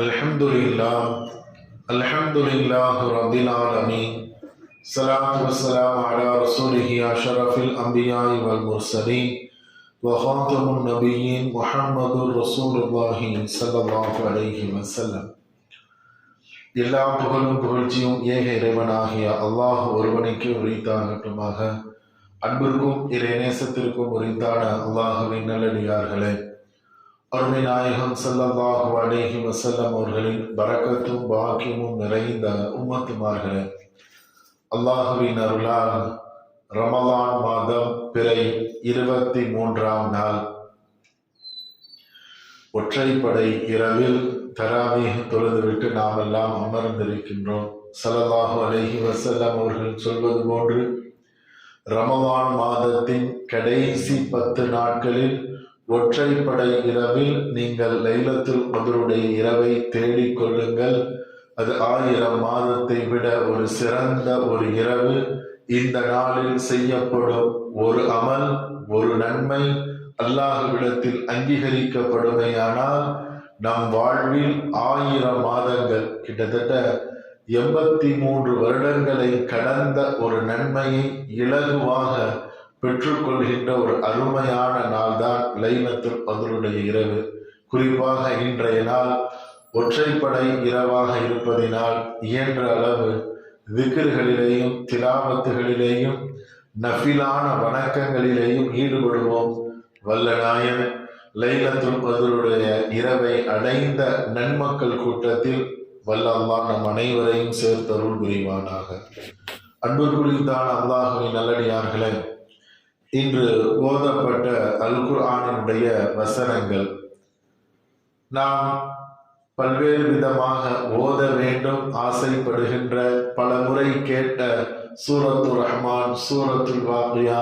அல்ஹம்துலில்லாஹ் அல்ஹம்துலில்லாஹ் ரப்பில் ஆலமீன் ஸலாத்து வஸ்ஸலாமு அலா ரசூலிஹி அஷ்ரஃபில் அன்பியாஇ வல் முர்ஸலீன் வ ஹாத்தமுன் நபிய்யீன் முஹம்மதுர் ரசூலுல்லாஹி ஸல்லல்லாஹு அலைஹி வஸல்லம். எல்லா புகழும் புகழ்ச்சியும் ஏக இறைவனாகிய அல்லாஹ் ஒருவனுக்கு உரித்தாகட்டுமாக. அன்பிற்கும் இறைநேசத்திற்கும் உரித்தான அல்லாஹுவின் நல்லடியார்களே, அருமை நாயகம் ஸல்லல்லாஹு அலைஹி வஸல்லம் அவர்களின் பரக்கத்தும் பாக்கியமும் நிறைந்த உம்மத்துமார்களே, அல்லாஹுவின் அருளால் ரமலான் மாதம் பிறை 23ஆம் நாள் ஒற்றைப்படை இரவில் தராவீஹ் தொழுதுவிட்டு நாம் எல்லாம் அமர்ந்திருக்கின்றோம். ஸல்லல்லாஹு அலைஹி வஸல்லம் அவர்கள் சொல்வது போன்று ரமலான் மாதத்தின் கடைசி 10 நாட்களில் ஒற்றைப்படை இரவில் நீங்கள் லைலத்துல் கத்ருடைய இரவை தேடிக் கொள்ளுங்கள். அது 1000 மாதத்தை விட ஒரு சிறந்த ஒரு இரவு. இந்த நாளில் செய்யப்படும் ஒரு அமல், ஒரு நன்மை அல்லாஹ்விடத்தில் அங்கீகரிக்கப்படுமையானால் நம் வாழ்வில் 1000 மாதங்கள், கிட்டத்தட்ட 83 வருடங்களை கடந்த ஒரு நன்மையை இலகுவாக பெற்றுக்கொள்கின்ற ஒரு அருமையான நாள் தான் லைலத்துல் கத்ருடைய இரவு. குறிப்பாக இன்றைய நாள் ஒற்றைப்படை இரவாக இருப்பதினால் இயன்ற அளவு திக்ர்களிலேயும் திலாவத்துகளிலேயும் நஃபிலான வணக்கங்களிலேயும் ஈடுபடுவோம். வல்ல நாயன் லைலத்துல் கத்ருடைய இரவை அடைந்த நன்மக்கள் கூட்டத்தில் வல்ல அல்லாஹ் நம் அனைவரையும் சேர்த்தருள் புரிவானாக. அன்புக்குரித்தான அல்லாஹ்வின் நல்லடியார்களே, இன்று ஓதப்பட்ட அல் குர்ஆனினுடைய வசனங்கள் நாம் பல்வேறு விதமாக ஓத வேண்டும் ஆசைப்படுகின்ற, பல முறை கேட்ட சூரத்துல் ரஹ்மான், சூரத்துல் வாக்கியா,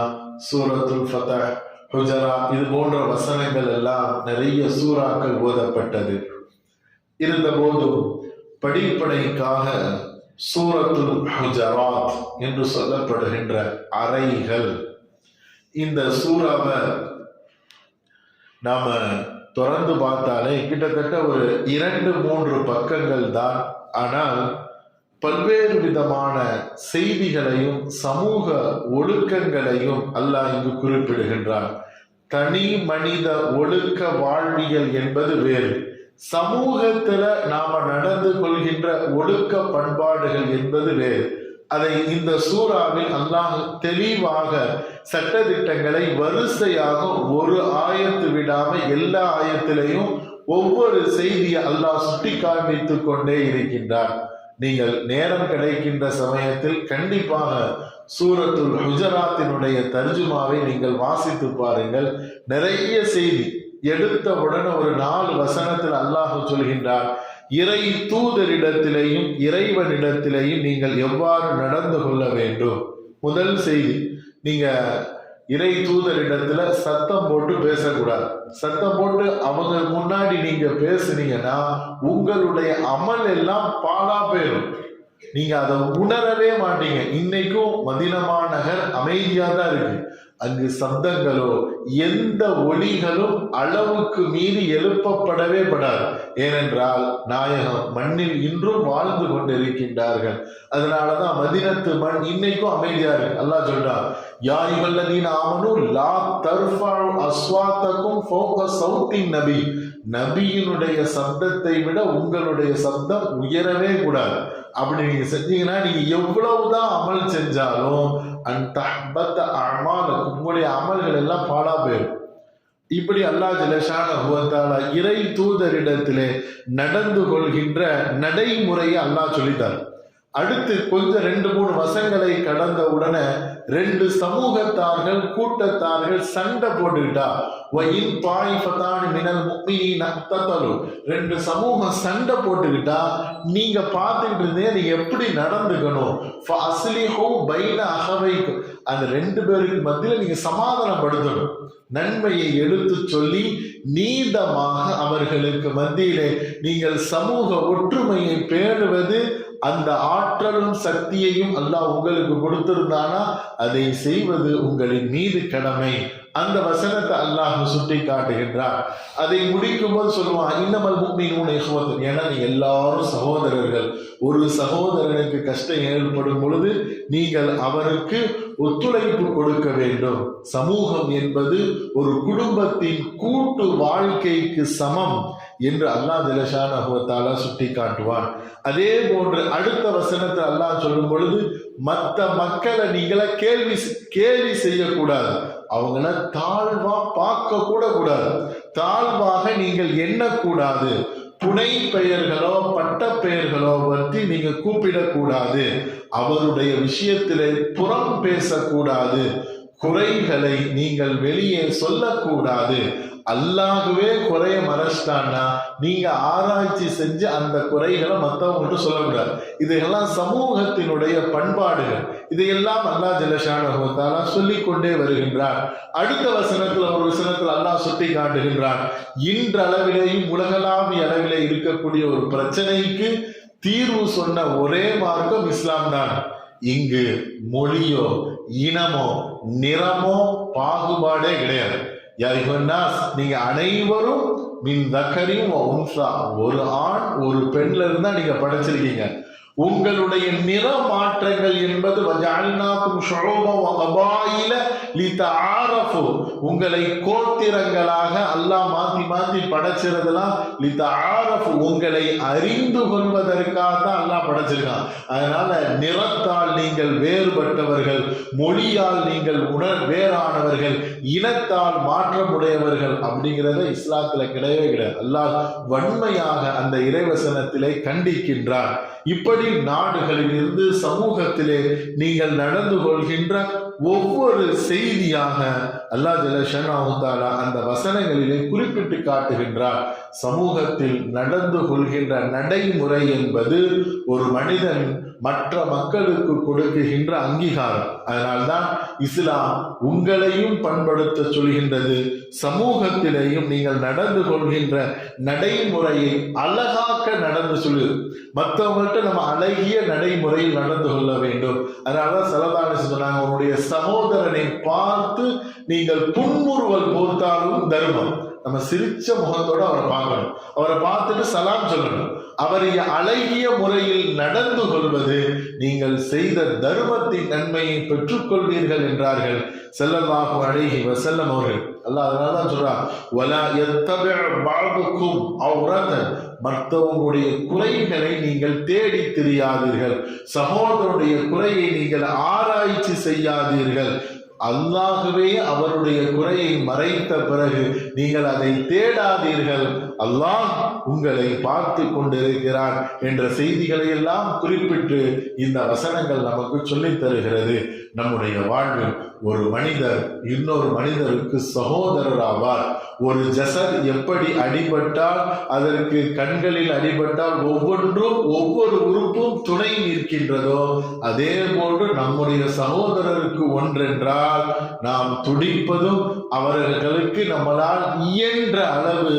சூரத்துல் ஃபத்ஹ், ஹுஜராத், இது போன்ற வசனங்கள் எல்லாம் நிறைய சூறாக்கள் ஓதப்பட்டது. இருந்தபோதும் படிப்பனைக்காக சூரத்துல் ஹுஜராத் என்று சொல்லப்படுகின்ற அறைகள், இந்த சூறாவை நாம தொடர்ந்து பார்த்தாலே கிட்டத்தட்ட ஒரு 2-3 பக்கங்கள் தான். ஆனால் பல்வேறு விதமான செய்திகளையும் சமூக ஒழுக்கங்களையும் அல்லாஹ் இங்கு குறிப்பிடுகின்றான். தனி மனித ஒழுக்க வாழ்வியல் என்பது வேறு, சமூகத்துல நாம நடந்து கொள்கின்ற ஒழுக்க பண்பாடுகள் என்பது வேறு. அதை இந்த சூறாவில் அல்லாஹ் தெளிவாக சட்டதிட்டங்களை வரிசையாக ஒரு ஆயத்து விடாம எல்லா ஆயத்திலையும் ஒவ்வொரு செய்தியை அல்லாஹ் சுட்டி காண்பித்துக் கொண்டே இருக்கின்றார். நீங்கள் நேரம் கிடைக்கின்ற சமயத்தில் கண்டிப்பாக சூரத்துல் ஹுஜராத்தினுடைய தர்ஜுமாவை நீங்கள் வாசித்து பாருங்கள். நிறைய செய்தி எடுத்தவுடன் ஒரு 4 வசனத்தில் அல்லாஹ் சொல்கின்றார், இறை தூதரிடத்திலேயும் இறைவனிடத்திலேயும் நீங்கள் எவ்வாறு நடந்து கொள்ள வேண்டும். முதல் செய்தி, நீங்க இறை தூதரிடத்துல சத்தம் போட்டு பேசக்கூடாது. சத்தம் போட்டு அவங்க முன்னாடி நீங்க பேசுனீங்கன்னா உங்களுடைய அமல் எல்லாம் பாழா போயிடும். நீங்க அதை உணரவே மாட்டீங்க. இன்னைக்கும் மதீனா நகர் அமைதியா தான் இருக்கு. அங்கு சப்தங்களோ எந்த ஒலிகளும் அளவுக்கு மீறி எழுப்பப்படவே படாது. ஏனென்றால் நாயகம் மண்ணில் இன்றும் வாழ்ந்து கொண்டிருக்கின்றார்கள். அதனாலதான் மதீனத்து மண் இன்னைக்கும் அமைதியா இருக்கு. அல்லாஹ் சொல்றான், யா அய்யுஹல்லதீன ஆமனூ லா தர்ஃபஉ அஸ்வாத்தகும் ஃபௌக ஸௌத்தின் நபி, நபியினுடைய சப்தத்தை விட உங்களுடைய சப்தம் உயரவே கூடாது. அப்படி நீங்க செஞ்சீங்கன்னா நீங்க எவ்வளவுதான் அமல் செஞ்சாலும் உங்களுடைய அமல்கள் எல்லாம் பாழா போயிடும். இப்படி அல்லாஹ் ஜல்லஷானஹு வ தஆலா இறை தூதரிடத்திலே நடந்து கொள்கின்ற நடைமுறையை அல்லாஹ் சொல்லித்தார். அடுத்து கொஞ்சம் 2-3 வசங்களை கடந்த உடனே 2 சமூகத்தார்கள் கூட்டத்தார்கள் சண்டை போட்டுக்கிட்டா, 2 சமூகம் சண்டை போட்டுக்கிட்டா நீங்க பார்த்துக்கிட்டு இருந்தே நீங்க எப்படி நடந்துக்கணும். அந்த 2 பேருக்கு மத்தியில நீங்க சமாதானப்படுத்தணும். நன்மையை எடுத்து சொல்லி நீதமாக அவர்களுக்கு மத்தியிலே நீங்கள் சமூக ஒற்றுமையை பேணுவது, அந்த ஆற்றலும் சக்தியையும் அல்லாஹ் உங்களுக்கு கொடுத்திருந்தானா அதை செய்வது உங்களின் மீது கடமை. அந்த வசனத்தை அல்லாஹ் சுட்டி காட்டுகின்றார். அதை முடிக்கும் போது சொல்லுவான், இன்னமல் முஃமினூன இஹ்வத்துன், ஏன்னா நீங்க எல்லாரும் சகோதரர்கள். ஒரு சகோதரனுக்கு கஷ்டம் ஏற்படும் பொழுது நீங்கள் அவருக்கு ஒத்துழைப்பு கொடுக்க வேண்டும். சமூகம் என்பது ஒரு குடும்பத்தின் கூட்டு வாழ்க்கைக்கு சமம் என்று அல்லாஹ் ஜல்லஷானஹு வ தஆலா சுட்டி காட்டுவான். அதே போன்று அடுத்த வசனத்தை அல்லாஹ் சொல்லும் பொழுது, மற்ற மக்களை நீங்கள கேலி செய்யக்கூடாது, அவங்கள தாழ்வா பார்க்க கூட கூடாது, தாழ்வாக நீங்கள் எண்ணக்கூடாது, புனை பெயர்களோ பட்ட பெயர்களோ பற்றி நீங்க கூப்பிடக்கூடாது, அவருடைய விஷயத்திலே புறம் பேசக்கூடாது, குறைகளை நீங்கள் வெளியே சொல்லக்கூடாது. அல்லாஹ்வே குறைய மறைச்சிட்டான்னா நீங்க ஆராய்ச்சி செஞ்சு அந்த குறைகளை மற்றவங்கள்ட்ட சொல்லக்கூடாது. இதையெல்லாம் சமூகத்தினுடைய பண்பாடுகள். இதையெல்லாம் அல்லாஹ் ஜல்லஷானஹு வ தஆலா சொல்லிக் கொண்டே வருகின்றார். அடுத்த வசனத்தில் ஒரு வசனத்தில் அல்லாஹ் சுட்டி காட்டுகின்றார், இன்றளவிலேயும் உலகளாவிய அளவிலே இருக்கக்கூடிய ஒரு பிரச்சனைக்கு தீர்வு சொன்ன ஒரே மார்க்கம் இஸ்லாம் தான். இங்கு மொழியோ இனமோ நிறமோ பாகுபாடே கிடையாது. நீங்க அனைவரும் மின் தக்கரியும் உன்சா, ஒரு ஆண் ஒரு பெண்ல இருந்தா நீங்க படைச்சிருக்கீங்க. உங்களுடைய நிற மாற்றங்கள் என்பது உங்களை கோத்திரங்களாக அல்லாஹ் மாத்தி மாத்தி படைச்சிருந்தலாம். உங்களை அறிந்து கொள்வதற்காக தான் அல்லாஹ் படைச்சிருக்கான். அதனால நிறத்தால் நீங்கள் வேறுபட்டவர்கள், மொழியால் நீங்கள் வேறானவர்கள், இனத்தால் மாற்றமுடையவர்கள் அப்படிங்கிறத இஸ்லாத்துல கிடையவே கிடையாது. அல்லாஹ் வன்மையாக அந்த இறைவசனத்திலே கண்டிக்கின்றார். இப்படி நாடுகளில் இருந்து சமூகத்திலே நீங்கள் நடந்து கொள்கின்ற ஒவ்வொரு செய்தியாக அல்லாஹ் ஜல்லஷானஹு வ தஆலா அந்த வசனங்களிலே குறிப்பிட்டு காட்டுகின்றார். சமூகத்தில் நடந்து கொள்கின்ற நடைமுறை என்பது ஒரு மனிதன் மற்ற மக்களுக்கு கொடுக்குகின்ற அங்கீகாரம். அதனால்தான் இஸ்லாம் உங்களையும் பண்படுத்த சொல்கின்றது. சமூகத்திலேயும் நீங்கள் நடந்து கொள்கின்ற நடைமுறையை அழகாக்க நடந்து சொல்லு. மற்றவங்கள்ட்ட நம்ம அழகிய நடைமுறையில் நடந்து கொள்ள வேண்டும். அதனாலதான் ஸல்லல்லாஹு அலைஹி சொன்னாங்க, உன்னுடைய சகோதரனை பார்த்து நீங்கள் புன்முறுவல் போர்த்தாலும் தர்மம். நம்ம சிரிச்ச முகத்தோட அவரை பார்க்கணும், அவரை பார்த்துட்டு சலாம் சொல்லணும். அவரை அழகிய முறையில் நடந்து கொள்வது நீங்கள் செய்த தர்மத்தின் நன்மையை பெற்றுக்கொள்வீர்கள் என்றார்கள் ஸல்லல்லாஹு அலைஹி வஸல்லம் அவர்கள். அல்லாஹ் அதனாலதான் சொல்றான், வலா யத்தபி பஅதுக்கும் அவ்ரதன், மற்றவங்களுடைய குறைகளை நீங்கள் தேடி திரியாதீர்கள், சகோதரனுடைய குறையை நீங்கள் ஆராய்ச்சி செய்யாதீர்கள். அல்லாஹ்வே அவருடைய குறையை மறைத்த பிறகு நீங்கள் அதை தேடாதீர்கள், அல்லாஹ் உங்களை பார்த்து கொண்டிருக்கிறார் என்ற செய்திகளை எல்லாம் குறிப்பிட்டு இந்த வசனங்கள் நமக்கு சொல்லித் தருகிறது. நம்முடைய வாழ்வில் ஒரு மனிதர் இன்னொரு மனிதருக்கு சகோதரர் ஆவார். ஒரு ஜசத் எப்படி அடிபட்டால், அதற்கு கண்களில் அடிபட்டால் ஒவ்வொன்றும் ஒவ்வொரு உறுப்பும் துணை நிற்கின்றதோ, அதே போன்று நம்முடைய சகோதரருக்கு ஒன்றென்றால் நாம் துடிப்பதும் அவர்களுக்கு நம்மளால் இயன்ற அளவு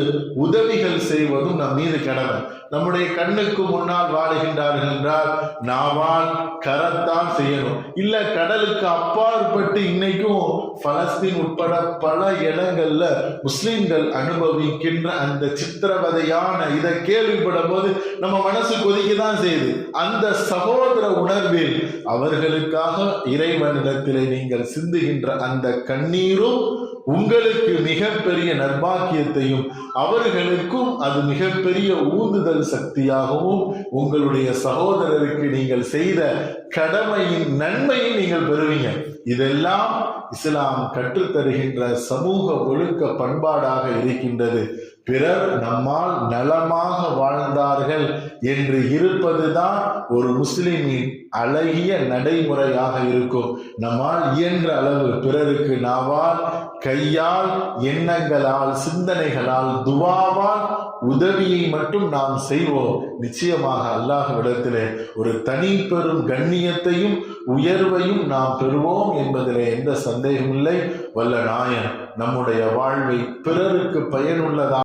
உதவிகள் செய்வதும் நம் மீது கடமை. நம்முடைய கண்ணுக்கு முன்னால் வாழுகின்றார்கள் என்றால் நாவால் கரத்தால் செய்யணும். இல்ல கடலுக்கு அப்பாற்பட்டு இன்னைக்கும் பலஸ்தீன் உட்பட பல இடங்கள்ல முஸ்லிம்கள் அனுபவிக்கின்ற அந்த சித்திரவதையான இதை கேள்விப்படும் போது நம்ம மனசு கொதிக்கதான் செய்யுது. அந்த சகோதர உணர்வில் அவர்களுக்காக இறைவனிடத்திலே நீங்கள் சிந்துகின்ற அந்த கண்ணீரும் உங்களுக்கு மிகப்பெரிய நற்பாக்கியத்தையும் அவர்களுக்கும் அது மிகப்பெரிய ஊந்துதல் சக்தியாகவும் உங்களுடைய சகோதரருக்கு நீங்கள் செய்த கடமையின் நன்மையை நீங்கள் பெறுவீங்க. இதெல்லாம் இஸ்லாம் கற்றுத்தருகின்ற சமூக ஒழுக்க பண்பாடாக இருக்கின்றது. பிறர் நம்மால் நலமாக வாழ்ந்தார்கள் என்று இருப்பதுதான் ஒரு முஸ்லிமின் அழகிய நடைமுறையாக இருக்கும். நம்மால் இயன்ற அளவு பிறருக்கு நாவால், கையால், எண்ணங்களால், சிந்தனைகளால், துவாவால் உதவியை மட்டும் நாம் செய்வோம். நிச்சயமாக அல்லாஹ்விடத்திலே ஒரு தனி பெரும் கண்ணியத்தையும் உயர்வையும் நாம் பெறுவோம் என்பதிலே எந்த சந்தேகமில்லை. வல்ல நாயன் நம்முடைய வாழ்வை பிறருக்கு பயனுள்ளதாக